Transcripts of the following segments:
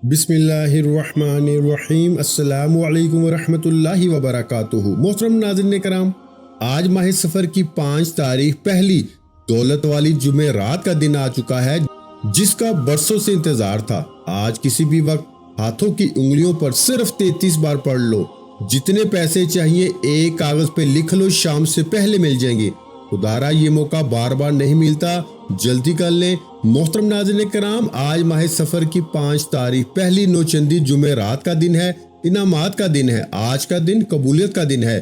بسم اللہ الرحمن الرحیم۔ السلام علیکم ورحمۃ اللہ وبرکاتہ۔ محترم ناظرین کرام، آج ماہ سفر کی 5 تاریخ پہلی دولت والی جمعرات کا دن آ چکا ہے، جس کا برسوں سے انتظار تھا۔ آج کسی بھی وقت ہاتھوں کی انگلیوں پر صرف 33 بار پڑھ لو، جتنے پیسے چاہیے ایک کاغذ پہ لکھ لو، شام سے پہلے مل جائیں گے۔ خدارا یہ موقع بار بار نہیں ملتا، جلدی کر لیں۔ محترم ناظرین کرام، آج ماہ سفر کی 5 تاریخ پہلی نوچندی جمعرات کا دن ہے، انعامات کا دن ہے۔ آج کا دن قبولیت کا دن ہے۔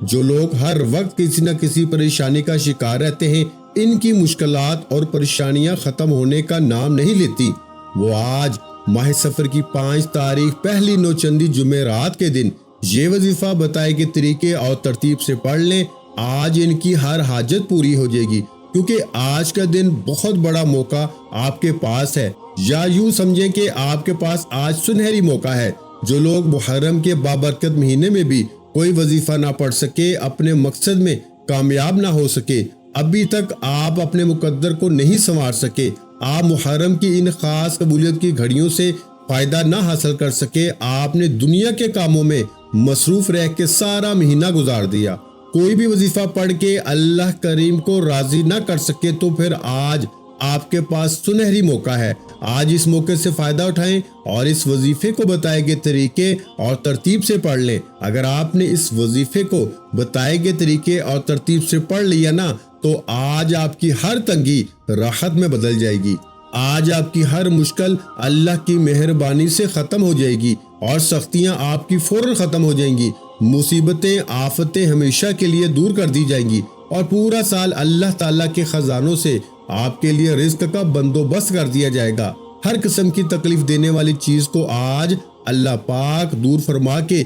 جو لوگ ہر وقت کسی نہ کسی پریشانی کا شکار رہتے ہیں، ان کی مشکلات اور پریشانیاں ختم ہونے کا نام نہیں لیتی، وہ آج ماہ سفر کی 5 تاریخ پہلی نوچندی جمعرات کے دن یہ وظیفہ بتائے گئے طریقے اور ترتیب سے پڑھ لیں۔ آج ان کی ہر حاجت پوری ہو جائے گی، کیونکہ آج کا دن بہت بڑا موقع آپ کے پاس ہے، یا یوں سمجھیں کہ آپ کے پاس آج سنہری موقع ہے۔ جو لوگ محرم کے بابرکت مہینے میں بھی کوئی وظیفہ نہ پڑھ سکے، اپنے مقصد میں کامیاب نہ ہو سکے، ابھی تک آپ اپنے مقدر کو نہیں سنوار سکے، آپ محرم کی ان خاص قبولیت کی گھڑیوں سے فائدہ نہ حاصل کر سکے، آپ نے دنیا کے کاموں میں مصروف رہ کے سارا مہینہ گزار دیا، کوئی بھی وظیفہ پڑھ کے اللہ کریم کو راضی نہ کر سکے، تو پھر آج آپ کے پاس سنہری موقع ہے۔ آج اس موقع سے فائدہ اٹھائیں اور اس وظیفے کو بتائے گئے طریقے اور ترتیب سے پڑھ لیں۔ اگر آپ نے اس وظیفے کو بتائے گئے طریقے اور ترتیب سے پڑھ لیا نا، تو آج آپ کی ہر تنگی راحت میں بدل جائے گی، آج آپ کی ہر مشکل اللہ کی مہربانی سے ختم ہو جائے گی، اور سختیاں آپ کی فوراً ختم ہو جائیں گی، مصیبتیں آفتیں ہمیشہ کے لیے دور کر دی جائیں گی، اور پورا سال اللہ تعالیٰ کے خزانوں سے آپ کے لیے رزق کا بندوبست کر دیا جائے گا۔ ہر قسم کی تکلیف دینے والی چیز کو آج اللہ پاک دور فرما کے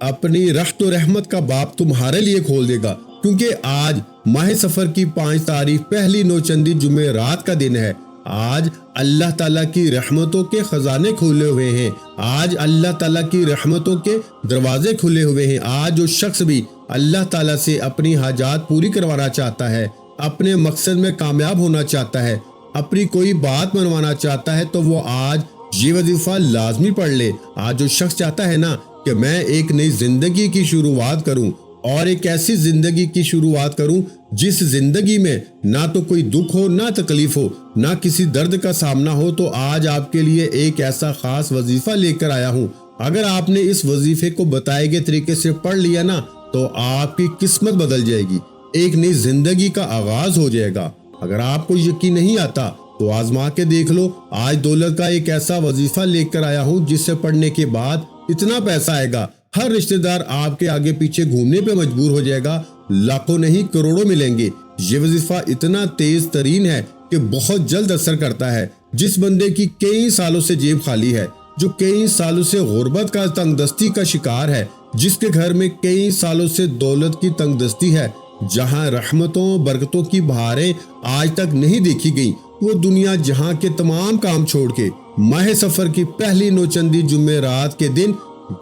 اپنی رحمت و رحمت کا باب تمہارے لیے کھول دے گا، کیونکہ آج ماہ سفر کی 5 تاریخ پہلی نوچندی جمعرات کا دن ہے۔ آج اللہ تعالیٰ کی رحمتوں کے خزانے کھلے ہوئے ہیں، آج اللہ تعالیٰ کی رحمتوں کے دروازے کھلے ہوئے ہیں۔ آج جو شخص بھی اللہ تعالیٰ سے اپنی حاجات پوری کروانا چاہتا ہے، اپنے مقصد میں کامیاب ہونا چاہتا ہے، اپنی کوئی بات منوانا چاہتا ہے، تو وہ آج یہ وظیفہ لازمی پڑھ لے۔ آج جو شخص چاہتا ہے نا کہ میں ایک نئی زندگی کی شروعات کروں، اور ایک ایسی زندگی کی شروعات کروں جس زندگی میں نہ تو کوئی دکھ ہو، نہ تکلیف ہو، نہ کسی درد کا سامنا ہو، تو آج آپ کے لیے ایک ایسا خاص وظیفہ لے کر آیا ہوں۔ اگر آپ نے اس وظیفے کو بتائے گئے طریقے سے پڑھ لیا نا، تو آپ کی قسمت بدل جائے گی، ایک نئی زندگی کا آغاز ہو جائے گا۔ اگر آپ کو یقین نہیں آتا تو آزما کے دیکھ لو۔ آج دولت کا ایک ایسا وظیفہ لے کر آیا ہوں جس سے پڑھنے کے بعد اتنا پیسہ آئے گا، ہر رشتہ دار آپ کے آگے پیچھے گھومنے پہ مجبور ہو جائے گا، لاکھوں نہیں کروڑوں ملیں گے۔ یہ وظیفہ اتنا تیز ترین ہے کہ بہت جلد اثر کرتا ہے۔ جس بندے کی کئی سالوں سے جیب خالی ہے، جو کئی سالوں سے غربت کا تنگ دستی کا شکار ہے، جس کے گھر میں کئی سالوں سے دولت کی تنگ دستی ہے، جہاں رحمتوں برکتوں کی بہاریں آج تک نہیں دیکھی گئی، وہ دنیا جہاں کے تمام کام چھوڑ کے ماہ سفر کی پہلی نوچندی جمعرات کے دن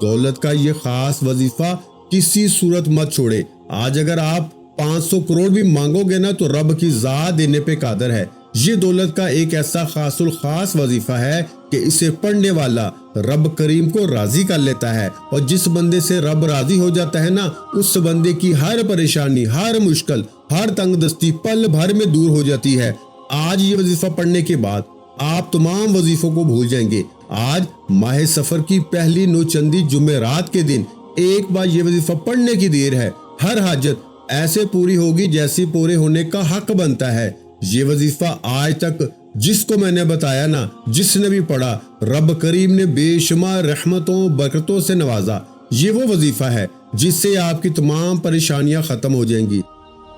دولت کا یہ خاص وظیفہ کسی صورت مت چھوڑے۔ آج اگر آپ 500 کروڑ بھی مانگو گے نا، تو رب کی ذات دینے پہ قادر ہے۔ یہ دولت کا ایک ایسا خاص الخاص وظیفہ ہے کہ اسے پڑھنے والا رب کریم کو راضی کر لیتا ہے، اور جس بندے سے رب راضی ہو جاتا ہے نا، اس بندے کی ہر پریشانی، ہر مشکل، ہر تنگ دستی پل بھر میں دور ہو جاتی ہے۔ آج یہ وظیفہ پڑھنے کے بعد آپ تمام وظیفوں کو بھول جائیں گے۔ آج ماہ سفر کی پہلی نوچندی جمعرات کے دن ایک بار یہ وظیفہ پڑھنے کی دیر ہے، ہر حاجت ایسے پوری ہوگی جیسی پورے ہونے کا حق بنتا ہے۔ یہ وظیفہ آج تک جس کو میں نے بتایا نا، جس نے بھی پڑھا، رب کریم نے بے شمار رحمتوں برکتوں سے نوازا۔ یہ وہ وظیفہ ہے جس سے آپ کی تمام پریشانیاں ختم ہو جائیں گی۔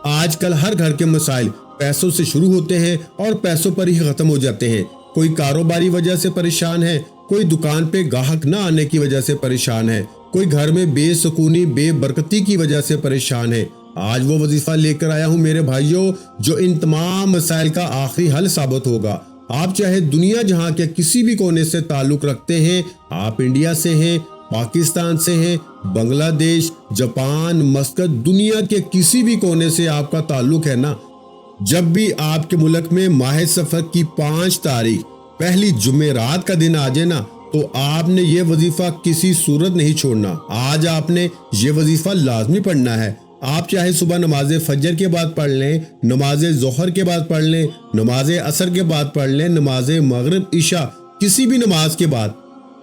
آج کل ہر گھر کے مسائل پیسوں سے شروع ہوتے ہیں اور پیسوں پر ہی ختم ہو جاتے ہیں۔ کوئی کاروباری وجہ سے پریشان ہے، کوئی دکان پہ گاہک نہ آنے کی وجہ سے پریشان ہے، کوئی گھر میں بے سکونی بے برکتی کی وجہ سے پریشان ہے۔ آج وہ وظیفہ لے کر آیا ہوں میرے بھائیوں، جو ان تمام مسائل کا آخری حل ثابت ہوگا۔ آپ چاہے دنیا جہاں کے کسی بھی کونے سے تعلق رکھتے ہیں، آپ انڈیا سے ہیں، پاکستان سے ہیں، بنگلہ دیش، جاپان، مسقط، دنیا کے کسی بھی کونے سے آپ کا تعلق ہے نا، جب بھی آپ کے ملک میں ماہ سفر کی 5 تاریخ پہلی جمعرات کا دن آ جائے نا، تو آپ نے یہ وظیفہ کسی صورت نہیں چھوڑنا۔ آج آپ نے یہ وظیفہ لازمی پڑھنا ہے۔ آپ چاہے صبح نماز فجر کے بعد پڑھ لیں، نماز ظہر کے بعد پڑھ لیں، نماز عصر کے بعد پڑھ لیں، نماز مغرب عشاء کسی بھی نماز کے بعد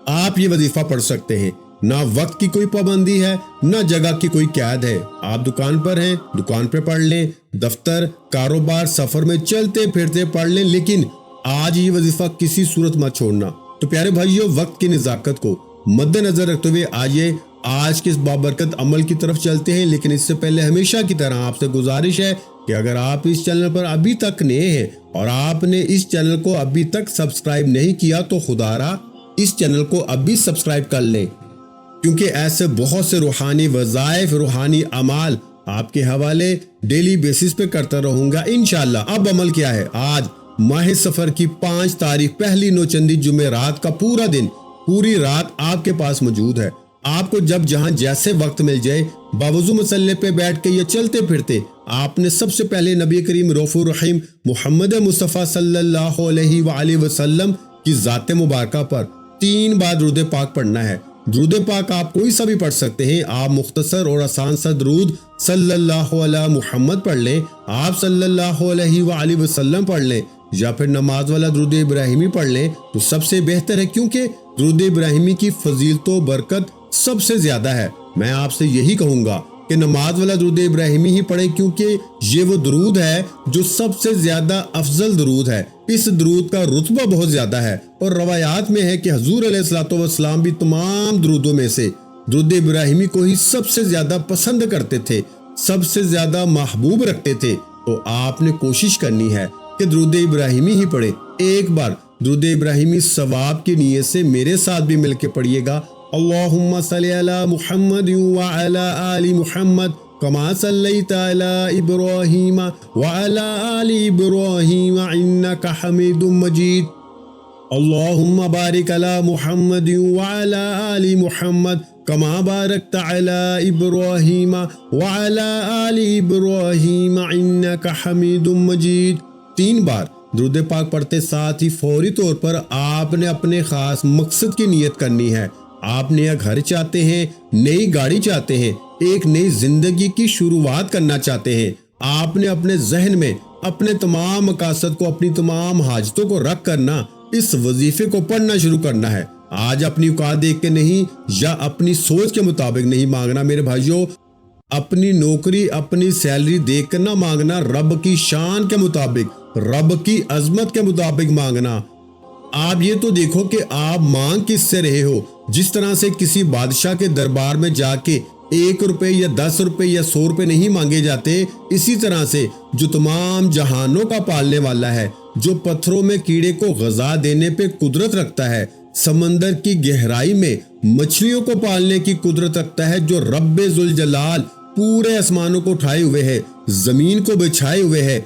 آپ یہ وظیفہ پڑھ سکتے ہیں۔ نہ وقت کی کوئی پابندی ہے، نہ جگہ کی کوئی قید ہے۔ آپ دکان پر ہیں، دکان پہ پڑھ لیں، دفتر، کاروبار، سفر میں چلتے پھرتے پڑھ لیں، لیکن آج یہ وظیفہ کسی صورت مت چھوڑنا۔ تو پیارے بھائیو، وقت کی نزاکت کو مد نظر رکھتے ہوئے آئیے آج کے اس بابرکت عمل کی طرف چلتے ہیں، لیکن اس سے پہلے ہمیشہ کی طرح آپ سے گزارش ہے کہ اگر آپ اس چینل پر ابھی تک نئے ہیں اور آپ نے اس چینل کو ابھی تک سبسکرائب نہیں کیا تو خدا را اس چینل کو ابھی سبسکرائب کر لیں، کیونکہ ایسے بہت سے روحانی وظائف، روحانی اعمال آپ کے حوالے ڈیلی بیسس پہ کرتا رہوں گا انشاءاللہ۔ اب عمل کیا ہے؟ آج ماہ سفر کی 5 تاریخ پہلی نوچندی جمعرات کا پورا دن، پوری رات آپ کے پاس موجود ہے۔ آپ کو جب جہاں جیسے وقت مل جائے، باوضو مصلی پہ بیٹھ کے یا چلتے پھرتے، آپ نے سب سے پہلے نبی کریم رؤوف الرحیم محمد مصطفیٰ صلی اللہ علیہ وآلہ وسلم کی ذات مبارکہ پر 3 بار درود پاک پڑھنا ہے۔ درود پاک آپ کوئی سا بھی پڑھ سکتے ہیں۔ آپ مختصر اور آسان سا درود صلی اللہ علیہ محمد پڑھ لیں، آپ صلی اللہ علیہ وآلہ وسلم پڑھ لیں، یا پھر نماز والا درود ابراہیمی پڑھ لیں تو سب سے بہتر ہے، کیونکہ درود ابراہیمی کی فضیلت و برکت سب سے زیادہ ہے۔ میں آپ سے یہی کہوں گا کہ نماز والا درود ابراہیمی ہی پڑھیں، کیونکہ یہ وہ درود ہے جو سب سے زیادہ افضل درود ہے۔ اس درود کا رتبہ بہت زیادہ ہے، اور روایات میں ہے کہ حضور علیہ الصلوۃ والسلام بھی تمام درودوں میں سے درود ابراہیمی کو ہی سب سے زیادہ پسند کرتے تھے، سب سے زیادہ محبوب رکھتے تھے۔ تو آپ نے کوشش کرنی ہے کہ درود ابراہیمی ہی پڑھیں۔ ایک بار درود ابراہیمی ثواب کی نیت سے میرے ساتھ بھی مل کے پڑھیے گا۔ اللہم صلی علی محمد وعلی آل محمد کما صلیت علی ابراہیم وعلی آل ابراہیم انک حمید مجید۔ اللہم بارک علی محمد وعلی آل محمد کما بارکت علی ابراہیم وعلی آل ابراہیم انک حمید مجید۔ 3 بار درود پاک پڑھتے ساتھ ہی فوری طور پر آپ نے اپنے خاص مقصد کی نیت کرنی ہے۔ آپ نیا گھر چاہتے ہیں، نئی گاڑی چاہتے ہیں، ایک نئی زندگی کی شروعات کرنا چاہتے ہیں۔ آپ نے اپنے ذہن میں اپنے تمام مقاصد کو، اپنی تمام حاجتوں کو رکھ کرنا اس وظیفے کو پڑھنا شروع کرنا ہے۔ آج اپنی اوقات دیکھ کے نہیں، یا اپنی سوچ کے مطابق نہیں مانگنا میرے بھائیوں، اپنی نوکری، اپنی سیلری دیکھ کر نہ مانگنا، رب کی شان کے مطابق، رب کی عظمت کے مطابق مانگنا۔ آپ یہ تو دیکھو کہ آپ مانگ کس سے رہے ہو۔ جس طرح سے کسی بادشاہ کے دربار میں جا کے 1 روپے یا 10 روپے یا 100 روپے نہیں مانگے جاتے، اسی طرح سے جو تمام جہانوں کا پالنے والا ہے، جو پتھروں میں کیڑے کو غذا دینے پہ قدرت رکھتا ہے، سمندر کی گہرائی میں مچھلیوں کو پالنے کی قدرت رکھتا ہے، جو رب ذوالجلال پورے آسمانوں کو اٹھائے ہوئے ہے، زمین کو بچھائے ہوئے ہے،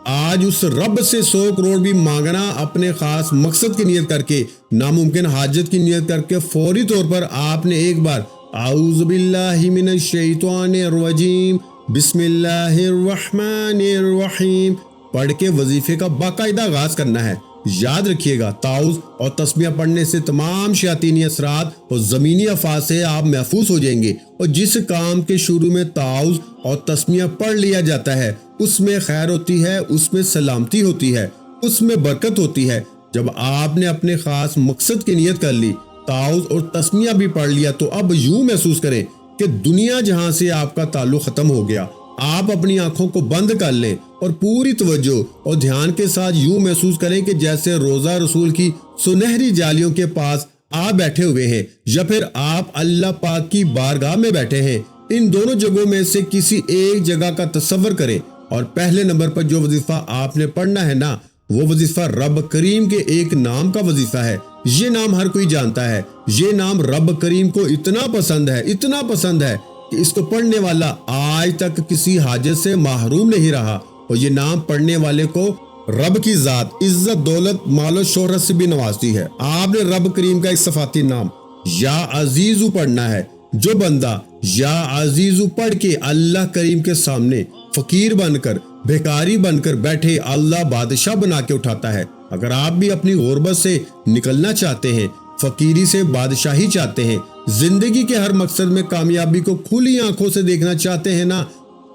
آج اس رب سے 100 کروڑ بھی مانگنا اپنے خاص مقصد کی نیت کر کے، ناممکن حاجت کی نیت کر کے، فوری طور پر آپ نے ایک بار اعوذ باللہ من الشیطان الرجیم بسم اللہ الرحمن الرحیم پڑھ کے وظیفے کا باقاعدہ آغاز کرنا ہے۔ یاد رکھیے گا، تعوذ اور تسمیہ پڑھنے سے تمام شیاطینی اثرات اور زمینی آفات سے آپ محفوظ ہو جائیں گے، اور جس کام کے شروع میں تعوذ اور تسمیہ پڑھ لیا جاتا ہے اس میں خیر ہوتی ہے، اس میں سلامتی ہوتی ہے، اس میں برکت ہوتی ہے۔ جب آپ نے اپنے خاص مقصد کی نیت کر لی، تعوذ اور تسمیہ بھی پڑھ لیا، تو اب یوں محسوس کریں کہ دنیا جہاں سے آپ کا تعلق ختم ہو گیا۔ آپ اپنی آنکھوں کو بند کر لیں اور پوری توجہ اور دھیان کے ساتھ یوں محسوس کریں کہ جیسے روزہ رسول کی سنہری جالیوں کے پاس آپ بیٹھے ہوئے ہیں، یا پھر آپ اللہ پاک کی بارگاہ میں بیٹھے ہیں۔ ان دونوں جگہوں میں سے کسی ایک جگہ کا تصور کریں، اور پہلے نمبر پر جو وظیفہ آپ نے پڑھنا ہے نا، وہ وظیفہ رب کریم کے ایک نام کا وظیفہ ہے۔ یہ نام ہر کوئی جانتا ہے، یہ نام رب کریم کو اتنا پسند ہے، اتنا پسند ہے کہ اس کو پڑھنے والا آج تک کسی حاجت سے محروم نہیں رہا، اور یہ نام پڑھنے والے کو رب کی ذات عزت، دولت، مال و شہرت سے بھی نوازتی ہے۔ آپ نے رب کریم کا ایک صفاتی نام یا عزیزو پڑھنا ہے۔ جو بندہ یا عزیزو پڑھ کے اللہ کریم کے سامنے فقیر بن کر، بھیکاری بن کر بیٹھے، اللہ بادشاہ بنا کے اٹھاتا ہے۔ اگر آپ بھی اپنی غربت سے نکلنا چاہتے ہیں، فقیری سے بادشاہی چاہتے ہیں، زندگی کے ہر مقصد میں کامیابی کو کھلی آنکھوں سے دیکھنا چاہتے ہیں نا،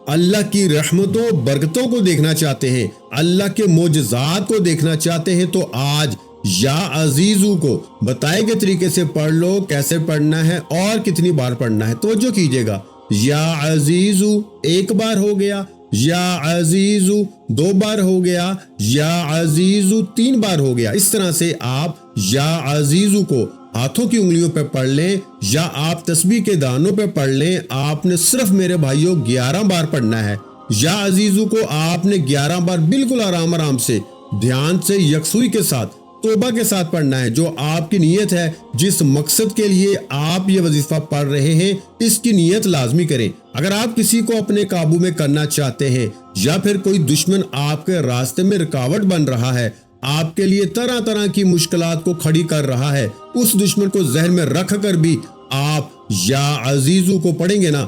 اللہ کی رحمتوں برکتوں کو دیکھنا چاہتے ہیں، اللہ کے معجزات کو دیکھنا چاہتے ہیں، تو آج یا عزیزو کو بتائے گئے طریقے سے پڑھ لو، کیسے پڑھنا ہے اور کتنی بار پڑھنا ہے۔ توجہ کیجئے گا، یا عزیزو ایک بار ہو گیا، یا عزیزو دو بار ہو گیا، یا عزیزو تین بار ہو گیا۔ اس طرح سے آپ یا عزیزو کو ہاتھوں کی انگلیوں پہ پڑھ لیں یا آپ تسبیح کے دانوں پہ پڑھ لیں۔ آپ نے صرف میرے بھائیوں 11 بار پڑھنا ہے۔ یا عزیزو کو آپ نے 11 بار بالکل آرام سے، دھیان سے، یکسوئی کے ساتھ، توبہ کے ساتھ پڑھنا ہے۔ جو آپ کی نیت ہے، جس مقصد کے لیے آپ یہ وظیفہ پڑھ رہے ہیں، اس کی نیت لازمی کریں۔ اگر آپ کسی کو اپنے قابو میں کرنا چاہتے ہیں یا پھر کوئی دشمن آپ کے راستے میں رکاوٹ بن رہا ہے، آپ کے لیے طرح طرح کی مشکلات کو کھڑی کر رہا ہے، اس دشمن کو ذہن میں رکھ کر بھی آپ یا عزیزو کو پڑھیں گے نا،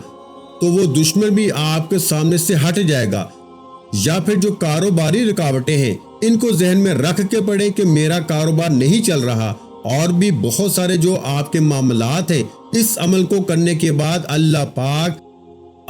تو وہ دشمن بھی آپ کے سامنے سے ہٹ جائے گا۔ یا پھر جو کاروباری رکاوٹیں ہیں، ان کو ذہن میں رکھ کے پڑھیں کہ میرا کاروبار نہیں چل رہا، اور بھی بہت سارے جو آپ کے معاملات ہیں، اس عمل کو کرنے کے بعد اللہ پاک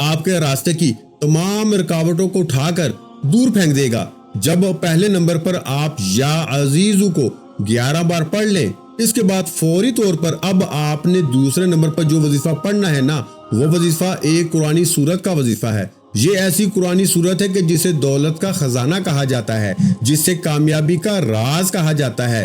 آپ کے راستے کی تمام رکاوٹوں کو اٹھا کر دور پھینک دے گا۔ جب پہلے نمبر پر آپ یا عزیزو کو 11 بار پڑھ لیں، اس کے بعد فوری طور پر اب آپ نے دوسرے نمبر پر جو وظیفہ پڑھنا ہے نا، وہ وظیفہ ایک قرآنی سورت کا وظیفہ ہے۔ یہ ایسی قرآنی سورت ہے کہ جسے دولت کا خزانہ کہا جاتا ہے، جسے کامیابی کا راز کہا جاتا ہے،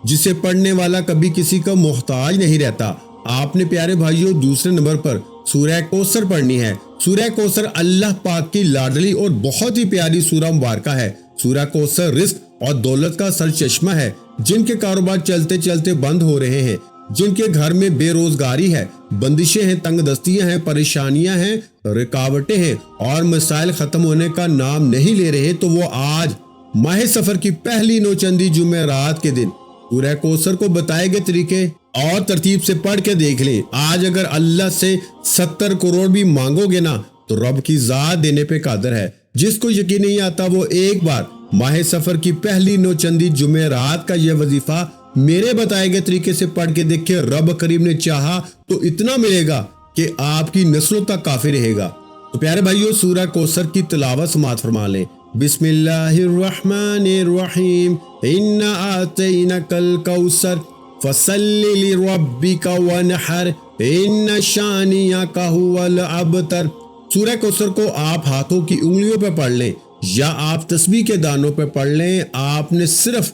جسے پڑھنے والا کبھی کسی کا محتاج نہیں رہتا۔ آپ نے پیارے بھائیوں دوسرے نمبر پر سورہ کوثر پڑھنی ہے۔ سورہ کوثر اللہ پاک کی لاڈلی اور بہت ہی پیاری سورہ مبارکہ ہے۔ سورہ کوثر رزق اور دولت کا سرچشمہ ہے۔ جن کے کاروبار چلتے چلتے بند ہو رہے ہیں، جن کے گھر میں بے روزگاری ہے، بندشیں ہیں، تنگ دستیاں ہیں، پریشانیاں ہیں، رکاوٹیں ہیں اور مسائل ختم ہونے کا نام نہیں لے رہے، تو وہ آج ماہ سفر کی پہلی نوچندی جمعرات کے دن سورہ کوثر کو بتائے گئے طریقے اور ترتیب سے پڑھ کے دیکھ لیں۔ آج اگر اللہ سے 70 کروڑ بھی مانگو گے نا، تو رب کی ذات دینے پہ قادر ہے۔ جس کو یقین نہیں آتا، وہ ایک بار ماہ سفر کی پہلی نوچندی جمعرات کا یہ وظیفہ میرے بتائے گئے طریقے سے پڑھ کے دیکھے۔ رب کریم نے چاہا تو اتنا ملے گا کہ آپ کی نسلوں تک کافی رہے گا۔ تو پیارے بھائیوں، سورہ کوثر کی تلاوت سماعت فرما لیں۔ بسم اللہ الرحمن الرحیم، انا اعطیناک الکوثر فصل لربک وانحر ان شانئک هو الابتر۔ سورہ کوثر کو آپ ہاتھوں کی انگلیوں پہ پڑھ لیں یا آپ تسبیح کے دانوں پہ پڑھ لیں۔ آپ نے صرف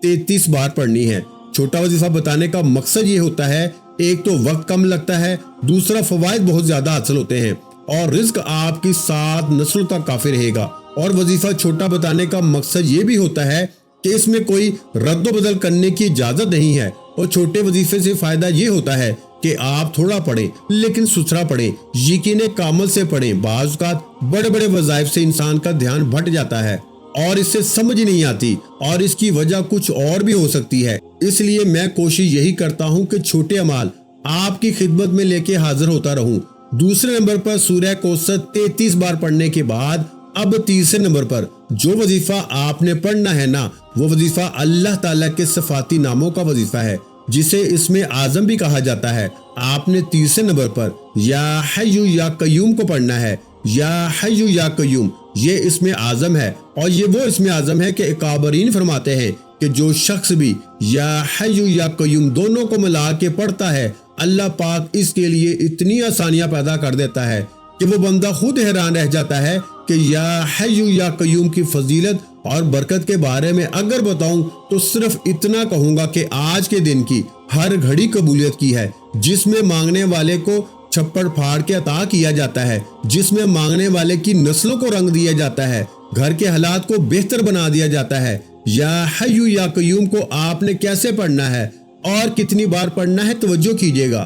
33 بار پڑھنی ہے۔ چھوٹا وظیفہ بتانے کا مقصد یہ ہوتا ہے، ایک تو وقت کم لگتا ہے، دوسرا فوائد بہت زیادہ حاصل ہوتے ہیں، اور رزق آپ کی 7 نسلوں تک کافی رہے گا۔ اور وظیفہ چھوٹا بتانے کا مقصد یہ بھی ہوتا ہے کہ اس میں کوئی رد و بدل کرنے کی اجازت نہیں ہے، اور چھوٹے وظیفے سے فائدہ یہ ہوتا ہے کہ آپ تھوڑا پڑھیں لیکن ستھرا پڑھیں، یقین کامل سے پڑھیں۔ بعض اوقات بڑے بڑے وظائف سے انسان کا دھیان بھٹ جاتا ہے اور اس سے سمجھ نہیں آتی، اور اس کی وجہ کچھ اور بھی ہو سکتی ہے۔ اس لیے میں کوشش یہی کرتا ہوں کہ چھوٹے اعمال آپ کی خدمت میں لے کے حاضر ہوتا رہوں۔ دوسرے نمبر پر سورہ کوثر 33 بار پڑھنے کے بعد اب تیسرے نمبر پر جو وظیفہ آپ نے پڑھنا ہے نا، وہ وظیفہ اللہ تعالیٰ کے صفاتی ناموں کا وظیفہ ہے، جسے اسم اعظم بھی کہا جاتا ہے۔ آپ نے تیسرے نمبر پر یا حی یا قیوم کو پڑھنا ہے۔ یا حی یا قیوم یہ اسم اعظم ہے، اور یہ وہ اسم اعظم ہے کہ اکابرین فرماتے ہیں کہ جو شخص بھی یا حی یا قیوم دونوں کو ملا کے پڑھتا ہے، اللہ پاک اس کے لیے اتنی آسانیاں پیدا کر دیتا ہے کہ وہ بندہ خود حیران رہ جاتا ہے کہ یا حی یا قیوم کی فضیلت اور برکت کے بارے میں اگر بتاؤں تو صرف اتنا کہوں گا کہ آج کے دن کی ہر گھڑی قبولیت کی ہے، جس میں مانگنے والے کو چھپڑ پھاڑ کے عطا کیا جاتا ہے، جس میں مانگنے والے کی نسلوں کو رنگ دیا جاتا ہے، گھر کے حالات کو بہتر بنا دیا جاتا ہے۔ یا حی یا قیوم کو آپ نے کیسے پڑھنا ہے اور کتنی بار پڑھنا ہے، توجہ کیجیے گا۔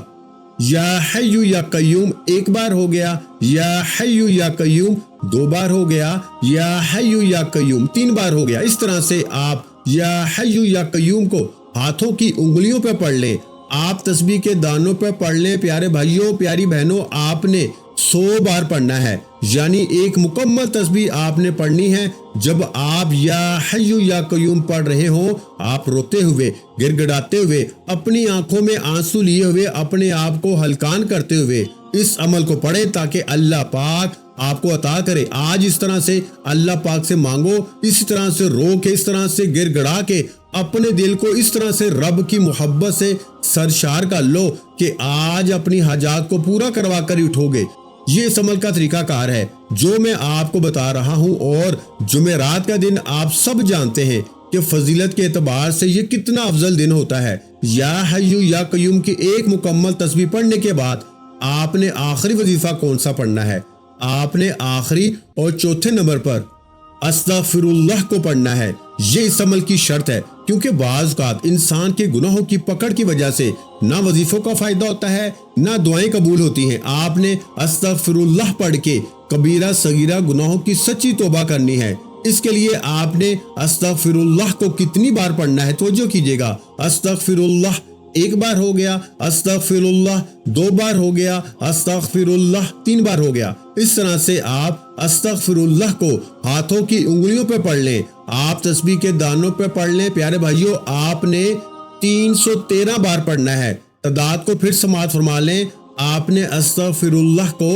یا حی یا قیوم ایک بار ہو گیا، یا حی یا قیوم 2 بار ہو گیا، یا حی یا قیوم 3 بار ہو گیا۔ اس طرح سے آپ یا حی یا قیوم کو ہاتھوں کی انگلیوں پہ پڑھ لیں، آپ تسبیح کے دانوں پہ پڑھ لیں۔ پیارے بھائیوں، پیاری بہنوں، آپ نے 100 بار پڑھنا ہے، یعنی ایک مکمل تسبیح آپ نے پڑھنی ہے۔ جب آپ یا حی یا قیوم پڑھ رہے ہوں، آپ روتے ہوئے، گر گڑاتے ہوئے، اپنی آنکھوں میں آنسو لیے ہوئے، اپنے آپ کو ہلکان کرتے ہوئے اس عمل کو پڑھیں تاکہ اللہ پاک آپ کو عطا کرے۔ آج اس طرح سے اللہ پاک سے مانگو، اسی طرح سے رو کے، اس طرح سے گر گڑا کے اپنے دل کو اس طرح سے رب کی محبت سے سرشار کر لو کہ آج اپنی حاجات کو پورا کروا کر ہی اٹھو گے۔ یہ اس عمل کا طریقہ کار ہے جو میں آپ کو بتا رہا ہوں، اور جمعرات کا دن آپ سب جانتے ہیں کہ فضیلت کے اعتبار سے یہ کتنا افضل دن ہوتا ہے۔ یا حی یا قیوم کی ایک مکمل تسبیح پڑھنے کے بعد آپ نے آخری وظیفہ کون سا پڑھنا ہے؟ آپ نے آخری اور چوتھے نمبر پر استغفر اللہ کو پڑھنا ہے۔ یہ اس عمل کی شرط ہے، کیونکہ بعض اوقات انسان کے گناہوں کی پکڑ کی وجہ سے نہ وظیفوں کا فائدہ ہوتا ہے، نہ دعائیں قبول ہوتی ہیں۔ آپ نے استغفر اللہ پڑھ کے کبیرہ صغیرہ گناہوں کی سچی توبہ کرنی ہے۔ اس کے لیے آپ نے استغفر اللہ کو کتنی بار پڑھنا ہے توجہ کیجیے گا۔ استغفر اللہ 1 بار ہو گیا، استغفر اللہ 2 بار ہو گیا، استغفر اللہ 3 بار ہو گیا۔ اس طرح سے آپ استغفر اللہ کو ہاتھوں کی انگلیوں پہ پڑھ لیں، آپ تسبیح کے دانوں پہ پڑھ لیں۔ پیارے بھائیوں، آپ نے 313 بار پڑھنا ہے۔ تعداد کو پھر سماعت فرما لیں، آپ نے استغفر اللہ کو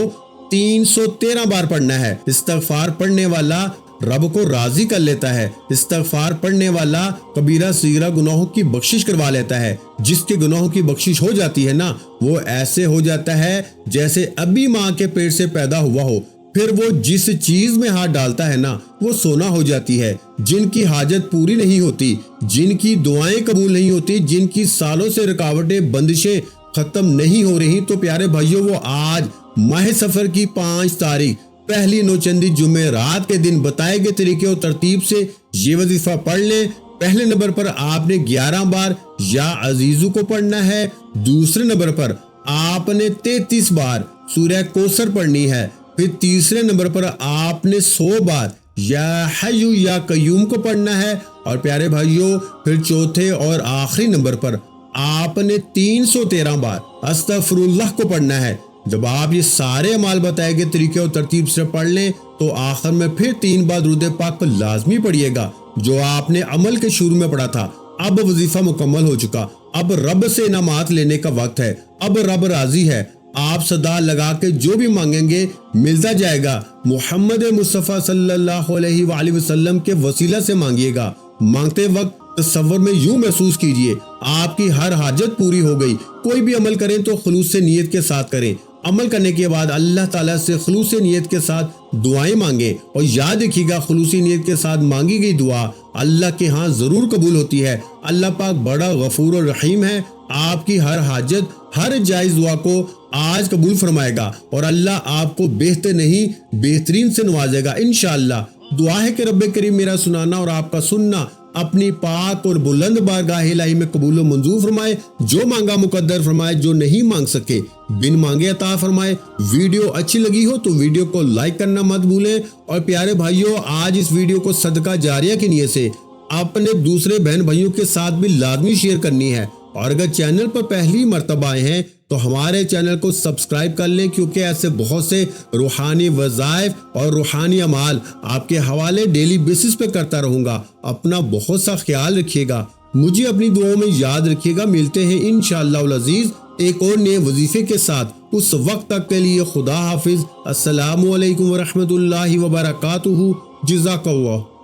313 بار پڑھنا ہے۔ استغفار پڑھنے والا رب کو راضی کر لیتا ہے۔ استغفار پڑھنے والا کبیرہ صغیرہ گناہوں کی بخشش کروا لیتا ہے۔ جس کے گناہوں کی بخشش ہو جاتی ہے نا، وہ ایسے ہو جاتا ہے جیسے ابھی ماں کے پیٹ سے پیدا ہوا ہو۔ پھر وہ جس چیز میں ہاتھ ڈالتا ہے نا، وہ سونا ہو جاتی ہے۔ جن کی حاجت پوری نہیں ہوتی، جن کی دعائیں قبول نہیں ہوتی، جن کی سالوں سے رکاوٹیں بندشیں ختم نہیں ہو رہی، تو پیارے بھائیوں وہ آج ماہ سفر کی 5 تاریخ پہلی نوچندی جمعرات کے دن بتائے گئے طریقے اور ترتیب سے یہ وظیفہ پڑھ لیں۔ پہلے نمبر پر آپ نے 11 بار یا عزیزو کو پڑھنا ہے۔ دوسرے نمبر پر آپ نے 33 بار سورہ کوثر پڑھنی ہے۔ پھر تیسرے نمبر پر آپ نے 100 بار یا حی یا قیوم کو پڑھنا ہے۔ اور پیارے بھائیوں، پھر چوتھے اور آخری نمبر پر آپ نے 313 بار استغفر اللہ کو پڑھنا ہے۔ جب آپ یہ سارے اعمال بتائے گئے طریقے اور ترتیب سے پڑھ لیں تو آخر میں پھر 3 بار درود پاک پر لازمی پڑھیے گا جو آپ نے عمل کے شروع میں پڑھا تھا۔ اب وظیفہ مکمل ہو چکا، اب رب سے انعامات لینے کا وقت ہے، اب رب راضی ہے۔ آپ صدا لگا کے جو بھی مانگیں گے ملتا جائے گا۔ محمد مصطفیٰ صلی اللہ علیہ وآلہ وسلم کے وسیلہ سے مانگیے گا۔ مانگتے وقت تصور میں یوں محسوس کیجئے آپ کی ہر حاجت پوری ہو گئی۔ کوئی بھی عمل کریں تو خلوص سے نیت کے ساتھ کریں۔ عمل کرنے کے بعد اللہ تعالیٰ سے خلوص نیت کے ساتھ دعائیں مانگیں، اور یاد رکھیے گا خلوصی نیت کے ساتھ مانگی گئی دعا اللہ کے ہاں ضرور قبول ہوتی ہے۔ اللہ پاک بڑا غفور و رحیم ہے، آپ کی ہر حاجت، ہر جائز دعا کو آج قبول فرمائے گا، اور اللہ آپ کو بہتر نہیں بہترین سے نوازے گا انشاءاللہ۔ دعا ہے کہ رب کریم میرا سنانا اور آپ کا سننا اپنی پاک اور بلند بارگاہ الہی میں قبول و منظور فرمائے۔ جو مانگا مقدر فرمائے، جو نہیں مانگ سکے بن مانگے عطا فرمائے۔ ویڈیو اچھی لگی ہو تو ویڈیو کو لائک کرنا مت بھولیں، اور پیارے بھائیوں آج اس ویڈیو کو صدقہ جاریہ کی نیت سے اپنے دوسرے بہن بھائیوں کے ساتھ بھی لازمی شیئر کرنی ہے۔ اور اگر چینل پر پہلی مرتبہ آئے ہیں تو ہمارے چینل کو سبسکرائب کر لیں، کیونکہ ایسے بہت سے روحانی وظائف اور روحانی اعمال آپ کے حوالے ڈیلی بیسس پہ کرتا رہوں گا۔ اپنا بہت سا خیال رکھیے گا، مجھے اپنی دعاؤں میں یاد رکھیے گا۔ ملتے ہیں انشاءاللہ العزیز ایک اور نئے وظیفے کے ساتھ۔ اس وقت تک کے لیے خدا حافظ۔ السلام علیکم ورحمۃ اللہ وبرکاتہ۔ جزاک اللہ۔